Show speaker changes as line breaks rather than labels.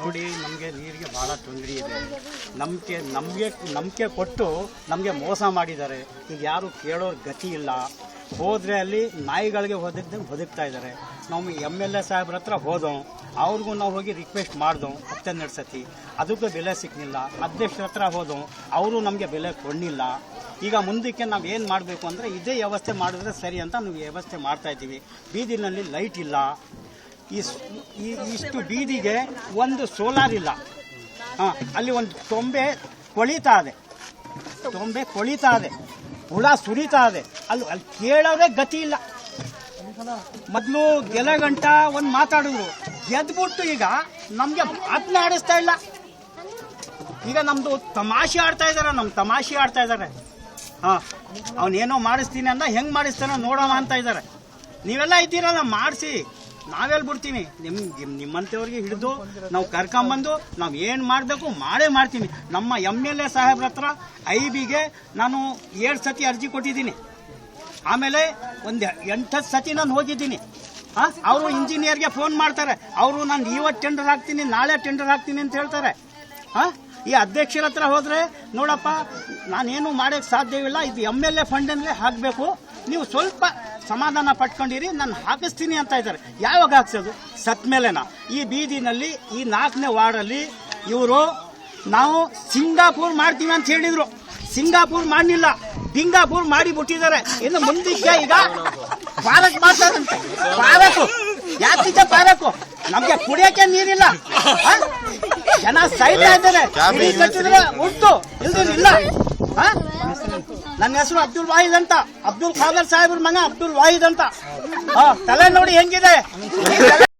ನೋಡಿ, ನಮಗೆ ನೀರಿಗೆ ಭಾಳ ತೊಂದರೆ ಇದೆ. ನಂಬಿಕೆ ಕೊಟ್ಟು ನಮಗೆ ಮೋಸ ಮಾಡಿದ್ದಾರೆ. ಈಗ ಯಾರು ಕೇಳೋರ್ ಗತಿ ಇಲ್ಲ. ಹೋದರೆ ಅಲ್ಲಿ ನಾಯಿಗಳಿಗೆ ಬದುಕ್ತಾ ಇದ್ದಾರೆ. ನಾವು MLA ಸಾಹೇಬ್ರ ಹತ್ರ ಹೋದೋ, ಅವ್ರಿಗೂ ನಾವು ಹೋಗಿ ರಿಕ್ವೆಸ್ಟ್ ಮಾಡ್ದೋ 10 ಸತಿ, ಅದಕ್ಕೂ ಬೆಲೆ ಸಿಕ್ಕಲಿಲ್ಲ. ಅಧ್ಯಕ್ಷರ ಹತ್ರ ಹೋದೋ, ಅವರು ನಮಗೆ ಬೆಲೆ ಕೊಡಲಿಲ್ಲ. ಈಗ ಮುಂದಕ್ಕೆ ನಾವು ಏನು ಮಾಡಬೇಕು ಅಂದರೆ ಇದೇ ವ್ಯವಸ್ಥೆ ಮಾಡಿದ್ರೆ ಸರಿ ಅಂತ ನಾವು ವ್ಯವಸ್ಥೆ ಮಾಡ್ತಾ ಇದ್ದೀವಿ. ಬೀದಿನಲ್ಲಿ ಲೈಟ್ ಇಲ್ಲ, ಇಷ್ಟು ಬೀದಿಗೆ ಒಂದು ಸೋಲಾರ್ ಇಲ್ಲ. ಅಲ್ಲಿ ಒಂದು ತೊಂಬೆ ಕೊಳಿತಾ ಇದೆ, ಹುಳ ಸುರಿತಾ ಇದೆ. ಅಲ್ಲಿ ಕೇಳೋದೇ ಗತಿ ಇಲ್ಲ. ಮೊದಲು ಗೆಲಗಂಟ ಒಂದು ಮಾತಾಡಿದ್ರು, ಗೆದ್ಬಿಟ್ಟು ಈಗ ನಮಗೆ ಮಾತನಾಡಿಸ್ತಾ ಇಲ್ಲ. ಈಗ ನಮ್ದು ತಮಾಷೆ ಆಡ್ತಾ ಇದ್ದಾರೆ. ಅವನೇನೋ ಮಾಡಿಸ್ತೀನಿ ಅಂದ, ಹೆಂಗೆ ಮಾಡಿಸ್ತಾನೋ ನೋಡೋಣ ಅಂತ ಇದ್ದಾರೆ. ನೀವೆಲ್ಲ ಇದ್ದೀರಲ್ಲ, ಮಾಡಿಸಿ, ನಾವೆಲ್ಲಿ ಬಿಡ್ತೀವಿ. ನಿಮ್ಮಂಥವ್ರಿಗೆ ಹಿಡಿದು ನಾವು ಕರ್ಕೊಂಬಂದು ನಾವು ಏನು ಮಾಡಬೇಕು ಮಾಡೇ ಮಾಡ್ತೀವಿ. ನಮ್ಮ MLA ಸಾಹೇಬ್ರ ಹತ್ರ IBಗೆ ನಾನು 7 ಸತಿ ಅರ್ಜಿ ಕೊಟ್ಟಿದ್ದೀನಿ. ಆಮೇಲೆ ಒಂದು 8 ಸತಿ ನಾನು ಹೋಗಿದ್ದೀನಿ. ಅವರು ಇಂಜಿನಿಯರ್ಗೆ ಫೋನ್ ಮಾಡ್ತಾರೆ, ಅವರು ನಾನು ಇವತ್ತು ಟೆಂಡರ್ ಹಾಕ್ತೀನಿ, ನಾಳೆ ಟೆಂಡರ್ ಹಾಕ್ತೀನಿ ಅಂತ ಹೇಳ್ತಾರೆ. ಈ ಅಧ್ಯಕ್ಷರ ಹತ್ರ ಹೋದರೆ, ನೋಡಪ್ಪ ನಾನೇನು ಮಾಡೋಕ್ಕೆ ಸಾಧ್ಯವಿಲ್ಲ, ಇದು MLA ಫಂಡಲ್ಲೇ ಹಾಕಬೇಕು, ನೀವು ಸ್ವಲ್ಪ ಸಮಾಧಾನ ಪಟ್ಕೊಂಡಿರಿ, ನಾನು ಹಾಕಿಸ್ತೀನಿ ಅಂತ ಇದ್ದಾರೆ. ಯಾವಾಗ ಹಾಕ್ಸೋದು? ಸತ್ ಮೇಲೆನಾ? ಈ ಬೀದಿನಲ್ಲಿ ಈ 4ನೇ ವಾರ್ಡಲ್ಲಿ ಇವರು ನಾವು ಸಿಂಗಾಪುರ್ ಮಾಡ್ತೀವಿ ಅಂತ ಹೇಳಿದ್ರು. ಸಿಂಗಾಪುರ್ ಮಾಡಲಿಲ್ಲ, ಬಿಂಗಾಪುರ್ ಮಾಡಿ ಬಿಟ್ಟಿದ್ದಾರೆ. ಇನ್ನು ಮುಂದಕ್ಕೆ ಈಗ ಪಾರಕ್ ಮಾಡ್ತಾರಂತೆ. ಪಾರಕು ಯಾಕೆ ಪಾರಕು? ನಮ್ಗೆ ಕುಡಿಯಕ್ಕೆ ನೀರಿಲ್ಲ, ಜನ ಸಾಯ್ತಾ ಇದ್ದಾರೆ. ಕಟ್ಟಿದ್ರೆ ಉಂಟು, ಇಲ್ಲ. ನನ್ನ ಹೆಸರು ಅಬ್ದುಲ್ ವಾಹಿದ್ ಅಂತ, ಅಬ್ದುಲ್ ಖಾದರ್ ಸಾಹೇಬ್ರ ಮಗ ಅಬ್ದುಲ್ ವಾಹಿದ್ ಅಂತ. ತಲೆ ನೋಡಿ ಹೆಂಗಿದೆ.